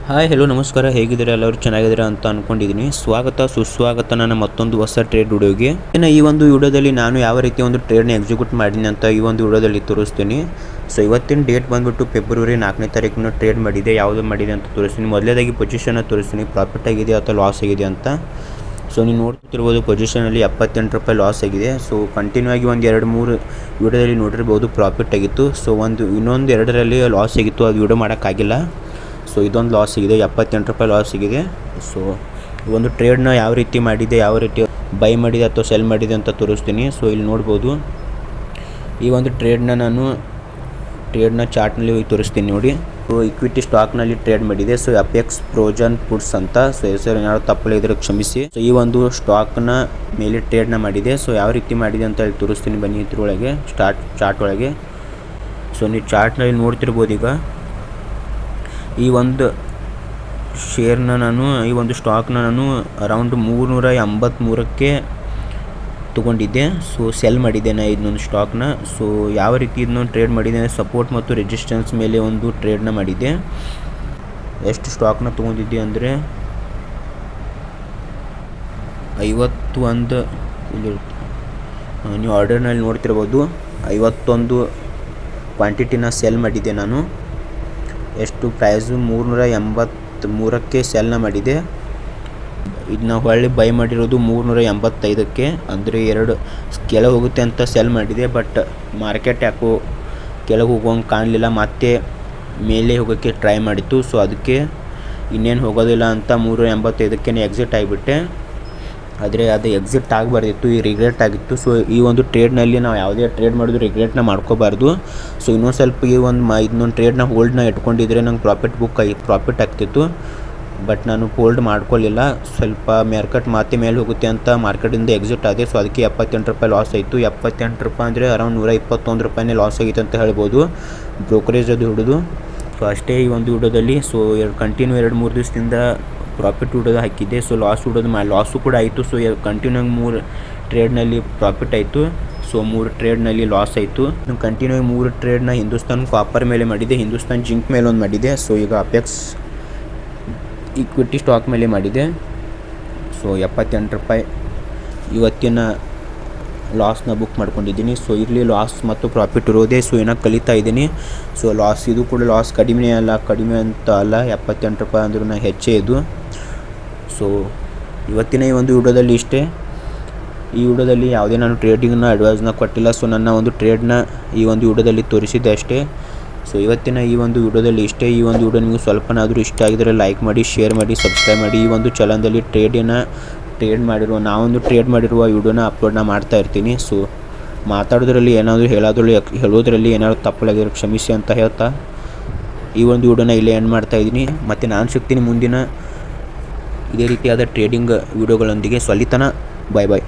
Hi hello ನಮಸ್ಕಾರ, ಹೇಗಿದ್ದೀರಾ? ಎಲ್ಲರೂ ಚೆನ್ನಾಗಿದ್ದೀರಾ ಅಂತ ಅಂದ್ಕೊಂಡಿದ್ದೀನಿ. ಸ್ವಾಗತ ಸುಸ್ವಾಗತ ನನ್ನ ಮತ್ತೊಂದು ಹೊಸ ಟ್ರೇಡ್ ವಿಡಿಯೋಗೆ. ಇನ್ನು ಈ ಒಂದು ವಿಡಿಯೋದಲ್ಲಿ ನಾನು ಯಾವ ರೀತಿ ಒಂದು ಟ್ರೇಡ್ನ ಎಕ್ಸಿಕ್ಯೂಟ್ ಮಾಡೀನಿ ಅಂತ ಈ ಒಂದು ವಿಡಿಯೋದಲ್ಲಿ ತೋರಿಸ್ತೀನಿ. ಸೊ ಇವತ್ತಿನ ಡೇಟ್ ಬಂದುಬಿಟ್ಟು ಫೆಬ್ರವರಿ 4ನೇ ತಾರೀಕು ಟ್ರೇಡ್ ಮಾಡಿದೆ. ಯಾವುದು ಮಾಡಿದೆ ಅಂತ ತೋರಿಸ್ತೀನಿ. ಮೊದಲೇದಾಗಿ ಪೊಸಿಷನ್ನ ತೋರಿಸ್ತೀನಿ, ಪ್ರಾಫಿಟ್ ಆಗಿದೆ ಅಥವಾ ಲಾಸ್ ಆಗಿದೆ ಅಂತ. ಸೊ ನೀವು ನೋಡ್ತಿರ್ಬೋದು, ಪೊಸಿಷನಲ್ಲಿ 78 ರೂಪಾಯಿ ಲಾಸ್ ಆಗಿದೆ. ಸೊ ಕಂಟಿನ್ಯೂ ಆಗಿ ಒಂದು 2-3 ವಿಡಿಯೋದಲ್ಲಿ ನೋಡಿರ್ಬೋದು ಪ್ರಾಫಿಟ್ ಆಗಿತ್ತು. ಸೊ ಇನ್ನೊಂದು 2ರಲ್ಲಿ ಲಾಸ್ ಆಗಿತ್ತು, ಅದು ವಿಡಿಯೋ ಮಾಡೋಕ್ಕಾಗಿಲ್ಲ. ಸೊ ಇದೊಂದು ಲಾಸ್ ಸಿಗಿದೆ, 78 ರೂಪಾಯಿ ಲಾಸ್ ಸಿಗಿದೆ. ಸೊ ಒಂದು ಟ್ರೇಡ್ನ ಯಾವ ರೀತಿ ಮಾಡಿದೆ, ಯಾವ ರೀತಿ ಬೈ ಮಾಡಿದೆ ಅಥವಾ ಸೆಲ್ ಮಾಡಿದೆ ಅಂತ ತೋರಿಸ್ತೀನಿ. ಸೊ ಇಲ್ಲಿ ನೋಡ್ಬೋದು, ಈ ಒಂದು ಟ್ರೇಡ್ನ ಚಾರ್ಟ್ನಲ್ಲಿ ತೋರಿಸ್ತೀನಿ ನೋಡಿ. ಸೊ ಇಕ್ವಿಟಿ ಸ್ಟಾಕ್ನಲ್ಲಿ ಟ್ರೇಡ್ ಮಾಡಿದೆ. ಸೊ ಅಪೆಕ್ಸ್ ಫ್ರೋಜನ್ ಫುಡ್ಸ್ ಅಂತ. ಸೊ ಹೆಸರು ಏನಾದ್ರು ತಪ್ಪಲ್ಲ ಇದ್ರೆ ಕ್ಷಮಿಸಿ. ಸೊ ಈ ಒಂದು ಸ್ಟಾಕ್ನ ಮೇಲೆ ಟ್ರೇಡ್ನ ಮಾಡಿದೆ. ಸೊ ಯಾವ ರೀತಿ ಮಾಡಿದೆ ಅಂತ ಹೇಳಿ ತೋರಿಸ್ತೀನಿ ಬನ್ನಿ. ಇದ್ರೊಳಗೆ ಚಾರ್ಟ್ ಒಳಗೆ ಸೊ ನೀವು ಚಾರ್ಟ್ನಲ್ಲಿ ನೋಡ್ತಿರ್ಬೋದು. ಈಗ ಈ ಒಂದು ಈ ಒಂದು ಸ್ಟಾಕ್ನ ನಾನು ಅರೌಂಡ್ 383ಕ್ಕೆ ತೊಗೊಂಡಿದ್ದೆ. ಸೊ ಸೆಲ್ ಮಾಡಿದ್ದೆ ನಾನು ಇದನ್ನೊಂದು ಸ್ಟಾಕ್ನ. ಸೊ ಯಾವ ರೀತಿ ಇದನ್ನು ಟ್ರೇಡ್ ಮಾಡಿದ್ದೆ, ಸಪೋರ್ಟ್ ಮತ್ತು ರೆಸಿಸ್ಟೆನ್ಸ್ ಮೇಲೆ ಒಂದು ಟ್ರೇಡ್ನ ಮಾಡಿದ್ದೆ. ಎಷ್ಟು ಸ್ಟಾಕ್ನ ತೊಗೊಂಡಿದ್ದೆ ಅಂದರೆ 51, ಇಲ್ಲಿ ನೀವು ಆರ್ಡರ್ನಲ್ಲಿ ನೋಡ್ತಿರ್ಬೋದು, 51 ಕ್ವಾಂಟಿಟಿನ ಸೆಲ್ ಮಾಡಿದ್ದೆ ನಾನು. ಎಷ್ಟು ಪ್ರೈಸು 383ಕ್ಕೆ ಸೆಲ್ನ ಮಾಡಿದೆ. ಇದನ್ನ ಹೊಳ್ಳಿ ಬೈ ಮಾಡಿರೋದು 385ಕ್ಕೆ, ಅಂದರೆ 2 ಕೆಳಗೆ ಹೋಗುತ್ತೆ ಅಂತ ಸೆಲ್ ಮಾಡಿದೆ. ಬಟ್ ಮಾರ್ಕೆಟ್ ಯಾಕೋ ಕೆಳಗೆ ಹೋಗೋಂಗೆ ಕಾಣಲಿಲ್ಲ, ಮತ್ತೆ ಮೇಲೆ ಹೋಗೋಕ್ಕೆ ಟ್ರೈ ಮಾಡಿತ್ತು. ಸೊ ಅದಕ್ಕೆ ಇನ್ನೇನು ಹೋಗೋದಿಲ್ಲ ಅಂತ 385ಕ್ಕೆ ಎಕ್ಸಿಟ್ ಆಗಿಬಿಟ್ಟೆ. ಆದರೆ ಅದು ಎಕ್ಸಿಟ್ ಆಗಬಾರ್ದಿತ್ತು, ಈ ರಿಗ್ರೆಟ್ ಆಗಿತ್ತು. ಸೊ ಈ ಒಂದು ಟ್ರೇಡ್ನಲ್ಲಿ ನಾವು ಯಾವುದೇ ಟ್ರೇಡ್ ಮಾಡಿದ್ರು ರಿಗ್ರೆಟ್ನ ಮಾಡ್ಕೋಬಾರ್ದು. ಸೊ ಇನ್ನೊಂದು ಸ್ವಲ್ಪ ಇದನ್ನೊಂದು ಟ್ರೇಡ್ನ ಹೋಲ್ಡ್ನ ಇಟ್ಕೊಂಡಿದ್ರೆ ನಂಗೆ ಪ್ರಾಫಿಟ್ ಆಗ್ತಿತ್ತು. ಬಟ್ ನಾನು ಹೋಲ್ಡ್ ಮಾಡ್ಕೊಳ್ಳಿಲ್ಲ. ಸ್ವಲ್ಪ ಮಾರ್ಕೆಟ್ ಮತ್ತೆ ಮೇಲೆ ಹೋಗುತ್ತೆ ಅಂತ ಮಾರ್ಕೆಟಿಂದ ಎಕ್ಸಿಟ್ ಆದೆ. ಸೊ ಅದಕ್ಕೆ 78 ರೂಪಾಯಿ ಲಾಸ್ ಆಯಿತು. 78 ರೂಪಾಯಿ ಅಂದರೆ ಅರೌಂಡ್ 121 ರೂಪಾಯಿನೇ ಲಾಸ್ ಆಗಿತ್ತು ಅಂತ ಹೇಳ್ಬೋದು, ಬ್ರೋಕರೇಜ್ ಅದು ಹಿಡಿದು. ಸೊ ಅಷ್ಟೇ ಈ ಒಂದು ವಿಡಿಯೋದಲ್ಲಿ. ಸೊ ಕಂಟಿನ್ಯೂ 2-3 ದಿವಸದಿಂದ ಪ್ರಾಫಿಟ್ ವಿಡಿಯೋದು ಹಾಕಿದ್ದೆ. ಸೊ ಲಾಸು ಕೂಡ ಆಯಿತು. ಸೊ ಕಂಟಿನ್ಯೂ 3 ಟ್ರೇಡ್ನಲ್ಲಿ ಪ್ರಾಫಿಟ್ ಆಯಿತು. ಸೊ 3 ಟ್ರೇಡ್ನಲ್ಲಿ ಲಾಸ್ ಆಯಿತು. ಕಂಟಿನ್ಯೂ 3 ಟ್ರೇಡ್ನ ಹಿಂದೂಸ್ತಾನ್ ಕಾಪರ್ ಮೇಲೆ ಮಾಡಿದೆ, ಹಿಂದೂಸ್ತಾನ್ ಜಿಂಕ್ ಮೇಲೆ ಒಂದು ಮಾಡಿದೆ. ಸೊ ಈಗ ಅಪೆಕ್ಸ್ ಇಕ್ವಿಟಿ ಸ್ಟಾಕ್ ಮೇಲೆ ಮಾಡಿದೆ. ಸೊ 78 ರೂಪಾಯಿ ಇವತ್ತಿನ ಲಾಸ್ನ ಬುಕ್ ಮಾಡ್ಕೊಂಡಿದ್ದೀನಿ. ಸೊ ಇರಲಿ, ಲಾಸ್ ಮತ್ತು ಪ್ರಾಫಿಟ್ ಇರೋದೇ. ಸೊ ಏನೋ ಕಲಿತಾ ಇದ್ದೀನಿ. ಸೊ ಇದು ಕೂಡ ಲಾಸ್ ಕಡಿಮೆ ಅಂತ ಅಲ್ಲ, 78 ರೂಪಾಯಿ ಅಂದ್ರೂ ಹೆಚ್ಚೇ ಇದು. ಸೊ ಇವತ್ತಿನ ಈ ಒಂದು ವಿಡಿಯೋದಲ್ಲಿ ಇಷ್ಟೇ. ಈ ವಿಡಿಯೋದಲ್ಲಿ ಯಾವುದೇ ನಾನು ಟ್ರೇಡಿಂಗ್ನ ಅಡ್ವೈಸ್ನ ಕೊಟ್ಟಿಲ್ಲ. ಸೊ ನನ್ನ ಒಂದು ಟ್ರೇಡ್ನ ಈ ಒಂದು ವಿಡಿಯೋದಲ್ಲಿ ತೋರಿಸಿದ್ದೆ ಅಷ್ಟೇ. ಸೊ ಇವತ್ತಿನ ಈ ಒಂದು ವಿಡಿಯೋದಲ್ಲಿ ಇಷ್ಟೇ. ಈ ಒಂದು ವಿಡಿಯೋ ನಿಮಗೆ ಸ್ವಲ್ಪನಾದರೂ ಇಷ್ಟ ಆಗಿದರೆ ಲೈಕ್ ಮಾಡಿ, ಶೇರ್ ಮಾಡಿ, ಸಬ್ಸ್ಕ್ರೈಬ್ ಮಾಡಿ. ಈ ಒಂದು ಚಾನಲ್ನಲ್ಲಿ ಟ್ರೇಡ್ ಮಾಡಿರುವ ವಿಡಿಯೋನ ಅಪ್ಲೋಡ್ನ ಮಾಡ್ತಾ ಇರ್ತೀನಿ. ಸೊ ಮಾತಾಡೋದ್ರಲ್ಲಿ ಏನಾದರೂ ಹೇಳೋದ್ರಲ್ಲಿ ಏನಾದರೂ ತಪ್ಪಲಾಗಿರೋ ಕ್ಷಮಿಸಿ ಅಂತ ಹೇಳ್ತಾ ಈ ಒಂದು ವಿಡಿಯೋನ ಇಲ್ಲೇ ಎಂಡ್ ಮಾಡ್ತಾ ಇದ್ದೀನಿ. ಮತ್ತು ನಾನು ಸಿಗ್ತೀನಿ ಮುಂದಿನ ಇದೇ ರೀತಿಯಾದ ಟ್ರೇಡಿಂಗ್ ವಿಡಿಯೋಗಳೊಂದಿಗೆ. ಸೊ ಅಲ್ಲಿ ತನಕ ಬಾಯ್ ಬಾಯ್.